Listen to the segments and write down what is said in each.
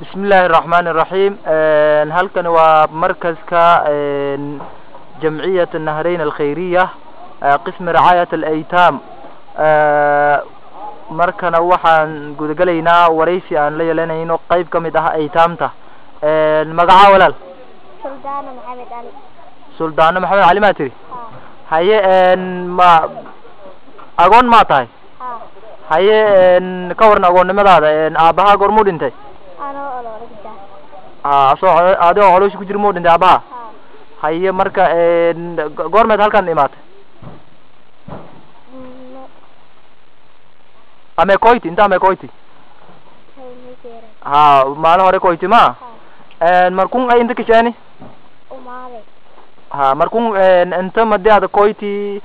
بسم الله الرحمن الرحيم. هلكن ومركز جمعية النهرين الخيرية قسم رعاية الأيتام. مركنا وحن قد قلينا وريسي أن ليلنا إنه قيب كمدها أيتامته. المقعة ولا سلطان محمد علي. سلطان محمد علي ما تري. هاي ما أقول ما تاي. هاي كورنا أقول ماذا أباها قرمود أنت. أنا أولو رجع. so ado caloosha ku jir moo dhintay abaha haye marka goormeed halkan imaatay ame koyti inta ame koyti ha maalin hore koyti ma markun ay inta kishani umaare ha markun inta madde ada koyti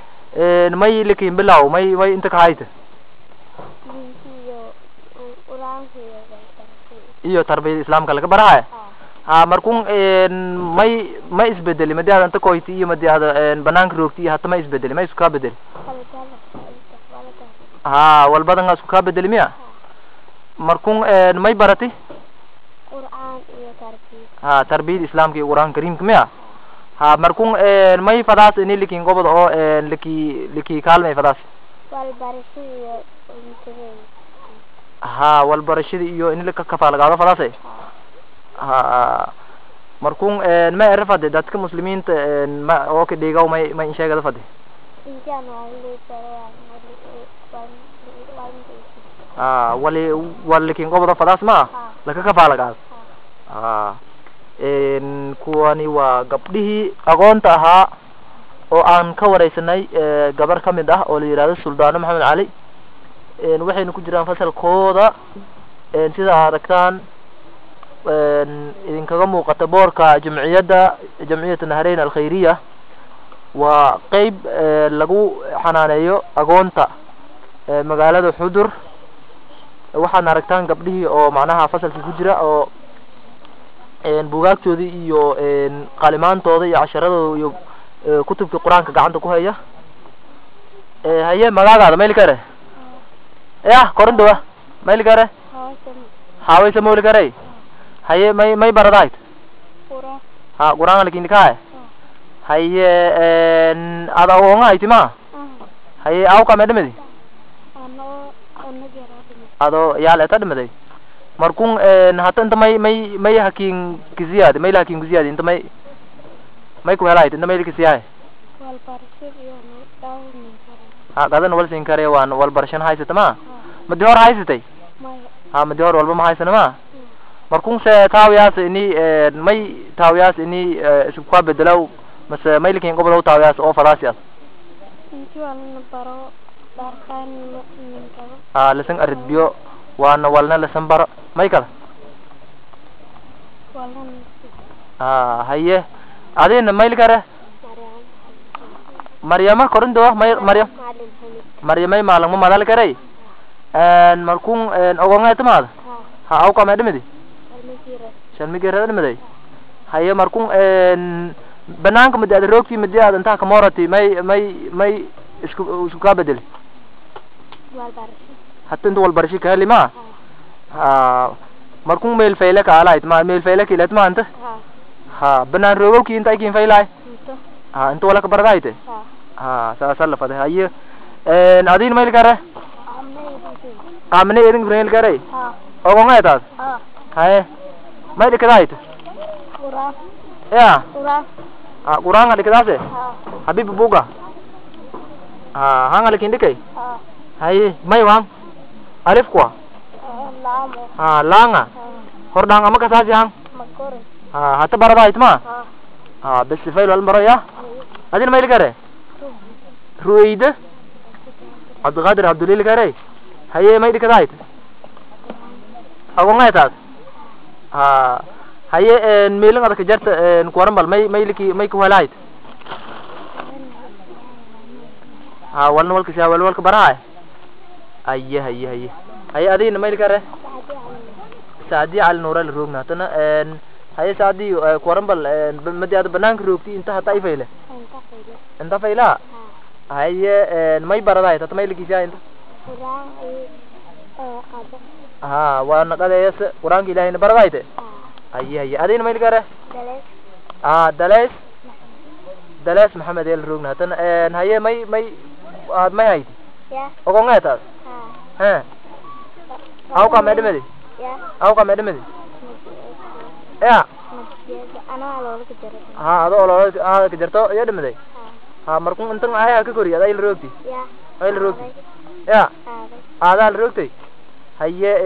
may likin bilaw may inta ka hayta iyo tarbiyada islaamka laga barahay ha markun may isbedeli madde ada inta koyti iyo madde ada banaanka roogti iyo hata may isbedeli may isku ka bedeli ha walbadan isku ka bedeli miya markun may barati qur'aan iyo tarbiyada ha tarbiyada islaamka iyo qur'aan kariimka miya ha markun may fadaas ini likin gobod oo liki kaalmay fadaas walbarasho iyo intigeey ha walbarashada iyo in la ka kafaalagaado fadaasay ha markun ma erfade dadka muslimiinta ma oo ka dhigaw may sheegada fadi intaan wali ha wali kin gobod fadaas ma la ka kafaalagaado ha kuwani waa gabdhihii aqoonta ahaa oo aan ka wareysanay gabar kamid ah oo la yiraahdo Suldaano Maxamed Cali waxaynu ku jiraan fasalkooda sida aragtaan idinkaga muuqata boorka jamciyada Nahrayn al-Khayriya waa qayb lagu xanaaneeyo aqoonta magaalada Xudur waxaan aragtaan gabdhihii oo macnaha fasalka ku jira oo buugaagtoodii iyo qalimaantooda iyo casharadooda iyo kutubka quraanka gacanta ku haya haye magaagaada meel kale ya korindowa meel kale hawaysa meel kale haye may baradayd quraan ha quraan lakin kaay haye ada oo ngaytima haye aw ka medmedi ado yaal eta dhamaday markun hata inta may hakin kiziyad may lakin kiziyad inta may ku helayd inta may kisiyay wal barashad iyo daawin ha gadan wal sin kare waan wal barashan haysata ma madi hor haysatay ha madi hor walba ma haysana ma markun se taawiyaas ini may taawiyaas ini isku ka bedelaw mase may lakin gobol taawiyaas oo falaasiyaas intii waan baro darkaan ninka ha lasan arbiyo waan walna lasan baro may kala walan ha haye adina mayl kare Maryama korindo Maryamay maalang madal kare markun ogonga tamad ha aw ka medmedi shalmigere medmedi haye markun banaanka mid aad roogti mid aad inta ka moorati may isku ka bedel hatta inta wal barshi ka lima ha markun meel feela ka alayd ma meel feela ki lat ma anta ha banaan roogki ki inta kin feelay ha inta wala ka baradayte ha saasal fadhay haye adin meel kare amne idin meel kare ogonga taas haye may dikadayte quraan ya quraan quraan dikadaase habib buga hanga lakin dikay haye may wang alif kwa langa hordang ama kasaasi hang makore hata baradayt ma bes fayl wal maraya adin mayl kare ruide Abdulqadir Abdulil kare haye may dikadayt agonga taas haye meelan adaka jarta kuwaran bal may liki may ku helayt walna walka sha walka barahay haye adin mayl kare saadi al nural roogna tana haye saadi kuwaran bal madi ad banaanka roogti inta hata ay fayle inta fayla haye may baraday tata may liki sha inta quraan ay qado ها وانا قديس قرآن إلهي نبردايته هي أدين ما يلقاره دليس دليس محمد الرونا تن هي ما هيدي أقول غير ها أو كم أدمدي أو كم أدمدي يا أنا أقول لك جرت هذا أقول لك جرتو يا أدمدي مركون أنتم عايا كوري هذا الروكتي هاي الروكتي يا هذا الروكتي هي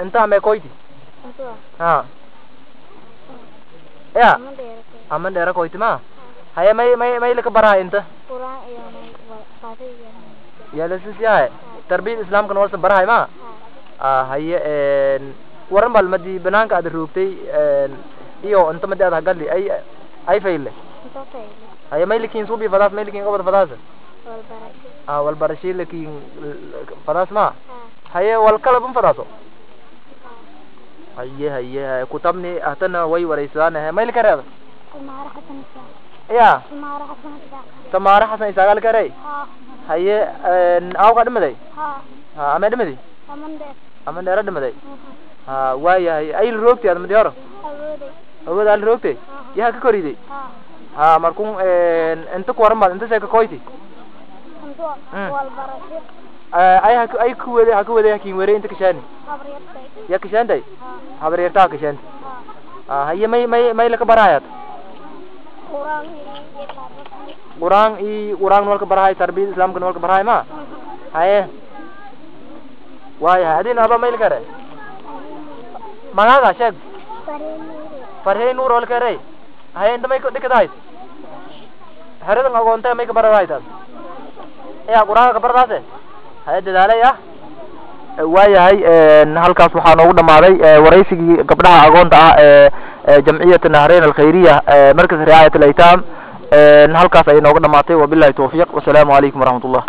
أنت عم كويتي يا أمن ديرك كويتي ما هي ما لك برا أنت قرآن يا لسه يا تربية الإسلام كنوع برا هاي ما هي ورم بالمدي بنانك هذا الروكتي إيوه أنت مدي هذا قال لي أي فيله هي ما لكين صوبي فلاس ما لكين قبض فلاس والبرشي لكين فلاس ما هي والكلب فلاسو هي كتبني أهتنا وي ورئيسان هي ما لك هذا يا سمارة حسن إسحاق قال كري هي أو قدم ذي أمد مذي أمد رد مذي ويا أي الروكتي هذا مدياره أول الروكتي يا كوري دي مركون أنت كورم أنت سيك كويتي أي كوي كين وري أنت كشاني يا كشان داي حبريرتا كشان هي ما لك برايات قرآن نول كبراي تربية الإسلام كنول كبراي ما هاي واي هذين أبا ما يلكره ماذا شد فرهي نور ولا كره هاي أنت ما يكون دكتايت هذا ما أنت ما يكبراي تاس يا قرآن كبراي هاي دلالة يا واي هاي halkaas waxaa noogu dhamaaday wareysigii gabdhaha aqoonta jamciyada Nahrayn al-Khayriyah markaz ri'ayat al-aytam halkaas ay noogu dhamaatay wabillahi tawfiiq wasalaamu alaykum wa rahmatullah